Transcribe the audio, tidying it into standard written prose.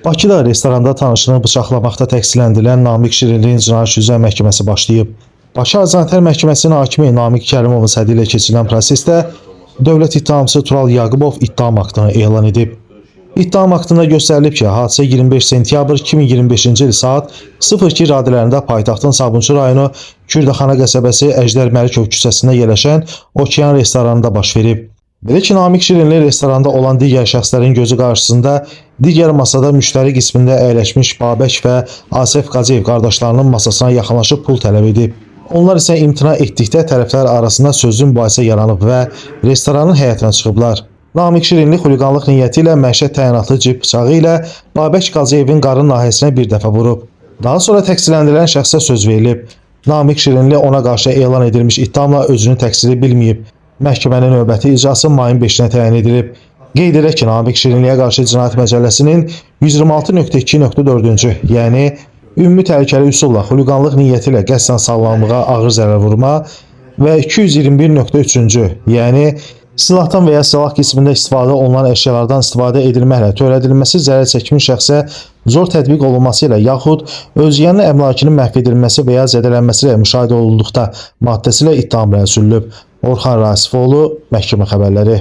Bakıda restoranda tanışını bıçaqlamaqda təqsirləndirilən Namiq Şirinliyin cinayət üzrə məhkəməsi başlayıb. Bakı Azantər Məhkəməsinin hakimi Namiq Kərimovun sədri ilə keçirilən prosesdə dövlət ittihamçısı Tural Yaqubov ittiham aktını elan edib. İttiham aktında göstərilib ki, hadisə 25 sentyabr 2025-ci il saat 02 radələrində paytaxtın Sabunçu rayonu Kürdəxana qəsəbəsi Əjdər Məlikov küçəsində yerləşən Okean restoranında baş verib. Belə ki, Namiq Şirinli restoranda olan digər şəxslərin gözü qarşısında digər masada müştəri qismində əyləşmiş Babək və Asef Qaziyev qardaşlarının masasına yaxınlaşıb pul tələb edib. Onlar isə imtina etdikdə tərəflər arasında sözlü mübahisə yaranıb və restoranın həyətinə çıxıblar. Namiq Şirinli xuliqanlıq niyyəti ilə məişət təyinatlı cib bıçağı ilə Babək Qaziyevin qarın nahiyəsinə bir dəfə vurub. Daha sonra təqsirləndirilən şəxsə söz verilib. Namiq Şirinli ona qarşı elan edilmiş ittihamla özünü təqsiri bilməyib. Məhkəmənin növbəti icrası mayın 5-nə təyin edilib. Qeyd edək ki, Namiq Şirinliyə qarşı Cinayət Məcəlləsinin 126.2.4-cü, yəni ümumi təhlükəli üsulla xuliqanlıq niyyəti ilə qəsdən sağlamlığa ağır zərər vurma və 221.3-cü, yəni silahdan və ya silah qismində istifadə olunan əşyalardan istifadə edilməklə törədilməsi zərər çəkmiş şəxsə zor tətbiq olunması ilə yaxud özgənin əmlakının məhv edilməsi və ya zədələnməsi ilə müşahidə olunduqda maddəsi ilə ittiham sürülüb. Orxan Rasifoğlu, Məhkəmə Xəbərləri.